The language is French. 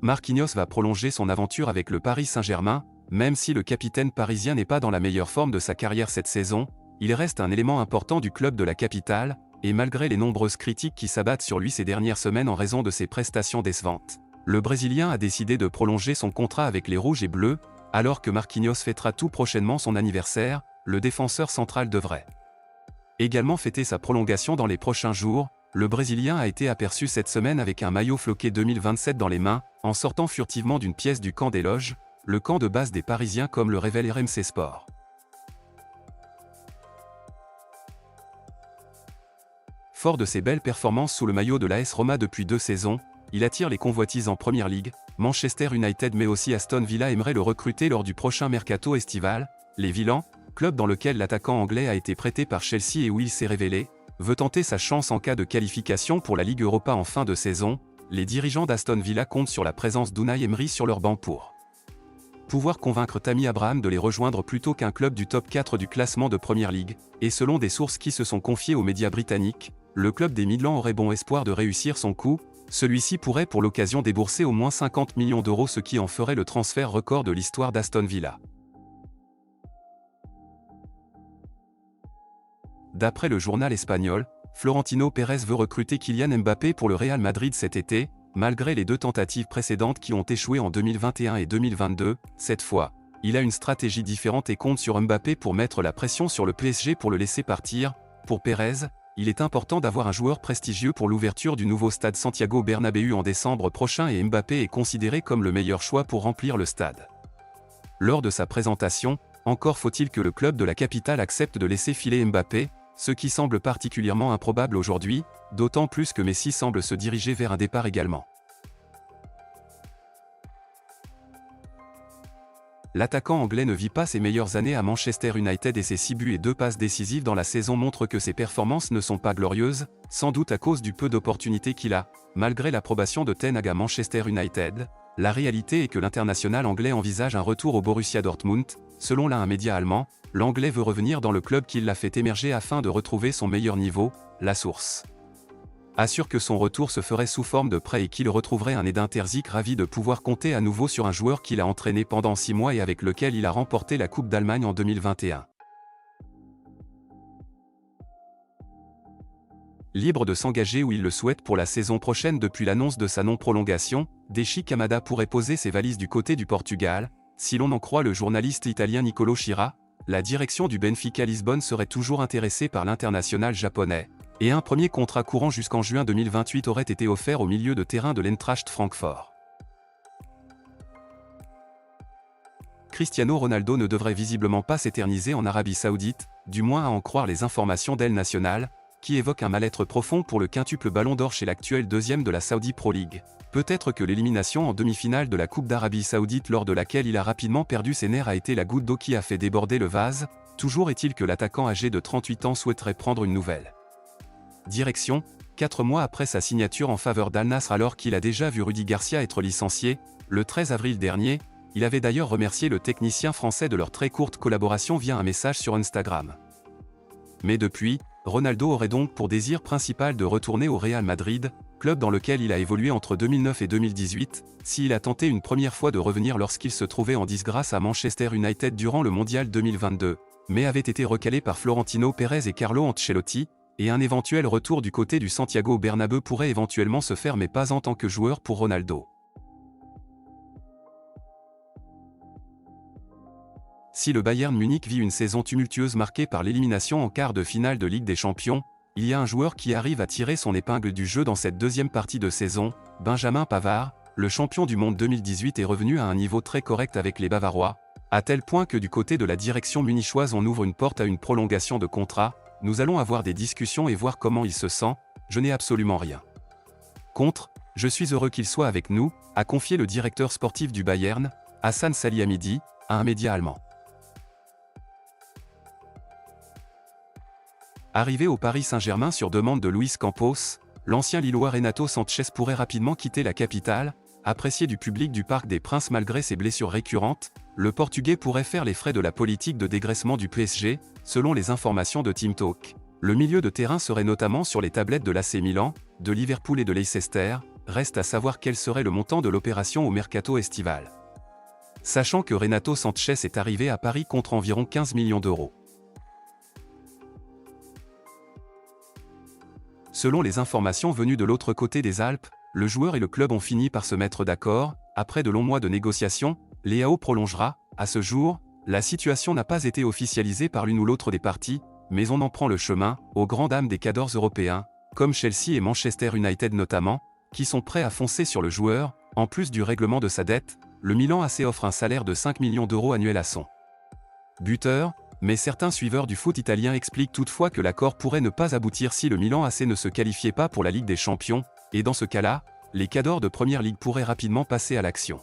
Marquinhos va prolonger son aventure avec le Paris Saint-Germain, même si le capitaine parisien n'est pas dans la meilleure forme de sa carrière cette saison, il reste un élément important du club de la capitale, et malgré les nombreuses critiques qui s'abattent sur lui ces dernières semaines en raison de ses prestations décevantes, le Brésilien a décidé de prolonger son contrat avec les Rouges et Bleus, alors que Marquinhos fêtera tout prochainement son anniversaire, le défenseur central devrait également fêter sa prolongation dans les prochains jours. Le Brésilien a été aperçu cette semaine avec un maillot floqué 2027 dans les mains, en sortant furtivement d'une pièce du camp des loges, le camp de base des Parisiens comme le révèle RMC Sport. Fort de ses belles performances sous le maillot de l'AS Roma depuis 2 saisons, il attire les convoitises en Premier League. Manchester United mais aussi Aston Villa aimerait le recruter lors du prochain mercato estival. Les Villans, club dans lequel l'attaquant anglais a été prêté par Chelsea et où il s'est révélé, veut tenter sa chance en cas de qualification pour la Ligue Europa en fin de saison. Les dirigeants d'Aston Villa comptent sur la présence d'Unai Emery sur leur banc pour pouvoir convaincre Tammy Abraham de les rejoindre plutôt qu'un club du top 4 du classement de Premier League, et selon des sources qui se sont confiées aux médias britanniques, le club des Midlands aurait bon espoir de réussir son coup. Celui-ci pourrait pour l'occasion débourser au moins 50 millions d'euros, ce qui en ferait le transfert record de l'histoire d'Aston Villa. D'après le journal espagnol, Florentino Pérez veut recruter Kylian Mbappé pour le Real Madrid cet été, malgré les 2 tentatives précédentes qui ont échoué en 2021 et 2022. Cette fois, il a une stratégie différente et compte sur Mbappé pour mettre la pression sur le PSG pour le laisser partir. Pour Pérez, il est important d'avoir un joueur prestigieux pour l'ouverture du nouveau stade Santiago Bernabéu en décembre prochain et Mbappé est considéré comme le meilleur choix pour remplir le stade. Lors de sa présentation, encore faut-il que le club de la capitale accepte de laisser filer Mbappé, ce qui semble particulièrement improbable aujourd'hui, d'autant plus que Messi semble se diriger vers un départ également. L'attaquant anglais ne vit pas ses meilleures années à Manchester United et ses 6 buts et 2 passes décisives dans la saison montrent que ses performances ne sont pas glorieuses, sans doute à cause du peu d'opportunités qu'il a. Malgré l'approbation de Ten Hag à Manchester United, la réalité est que l'international anglais envisage un retour au Borussia Dortmund. Selon un média allemand, l'anglais veut revenir dans le club qui l'a fait émerger afin de retrouver son meilleur niveau. La source assure que son retour se ferait sous forme de prêt et qu'il retrouverait un Edin Terzic ravi de pouvoir compter à nouveau sur un joueur qu'il a entraîné pendant 6 mois et avec lequel il a remporté la Coupe d'Allemagne en 2021. Libre de s'engager où il le souhaite pour la saison prochaine depuis l'annonce de sa non-prolongation, Daichi Kamada pourrait poser ses valises du côté du Portugal. Si l'on en croit le journaliste italien Nicolo Schira, la direction du Benfica Lisbonne serait toujours intéressée par l'international japonais, et un premier contrat courant jusqu'en juin 2028 aurait été offert au milieu de terrain de l'Eintracht Francfort. Cristiano Ronaldo ne devrait visiblement pas s'éterniser en Arabie Saoudite, du moins à en croire les informations d'El Nacional, qui évoquent un mal-être profond pour le quintuple Ballon d'Or chez l'actuel 2e de la Saudi Pro League. Peut-être que l'élimination en demi-finale de la Coupe d'Arabie Saoudite lors de laquelle il a rapidement perdu ses nerfs a été la goutte d'eau qui a fait déborder le vase. Toujours est-il que l'attaquant âgé de 38 ans souhaiterait prendre une nouvelle direction, 4 mois après sa signature en faveur d'Al Nassr alors qu'il a déjà vu Rudy Garcia être licencié. Le 13 avril dernier, il avait d'ailleurs remercié le technicien français de leur très courte collaboration via un message sur Instagram. Mais depuis, Ronaldo aurait donc pour désir principal de retourner au Real Madrid, club dans lequel il a évolué entre 2009 et 2018, s'il a tenté une première fois de revenir lorsqu'il se trouvait en disgrâce à Manchester United durant le Mondial 2022, mais avait été recalé par Florentino Pérez et Carlo Ancelotti, et un éventuel retour du côté du Santiago Bernabéu pourrait éventuellement se faire mais pas en tant que joueur pour Ronaldo. Si le Bayern Munich vit une saison tumultueuse marquée par l'élimination en quart de finale de Ligue des Champions, il y a un joueur qui arrive à tirer son épingle du jeu dans cette deuxième partie de saison, Benjamin Pavard, le champion du monde 2018 est revenu à un niveau très correct avec les Bavarois, à tel point que du côté de la direction munichoise on ouvre une porte à une prolongation de contrat. Nous allons avoir des discussions et voir comment il se sent. Je n'ai absolument rien contre, je suis heureux qu'il soit avec nous, a confié le directeur sportif du Bayern, Hassan Salihamidy, à un média allemand. Arrivé au Paris Saint-Germain sur demande de Luis Campos, l'ancien Lillois Renato Sanchez pourrait rapidement quitter la capitale. Apprécié du public du Parc des Princes malgré ses blessures récurrentes, le Portugais pourrait faire les frais de la politique de dégraissement du PSG, selon les informations de Team Talk. Le milieu de terrain serait notamment sur les tablettes de l'AC Milan, de Liverpool et de Leicester. reste à savoir quel serait le montant de l'opération au mercato estival. Sachant que Renato Sanchez est arrivé à Paris contre environ 15 millions d'euros. Selon les informations venues de l'autre côté des Alpes, le joueur et le club ont fini par se mettre d'accord. Après de longs mois de négociations, Leao prolongera. À ce jour, la situation n'a pas été officialisée par l'une ou l'autre des parties, mais on en prend le chemin, aux grandes dames des cadors européens, comme Chelsea et Manchester United notamment, qui sont prêts à foncer sur le joueur. En plus du règlement de sa dette, le Milan AC offre un salaire de 5 millions d'euros annuels à son buteur, mais certains suiveurs du foot italien expliquent toutefois que l'accord pourrait ne pas aboutir si le Milan AC ne se qualifiait pas pour la Ligue des Champions, et dans ce cas-là, les cadors de Première Ligue pourraient rapidement passer à l'action.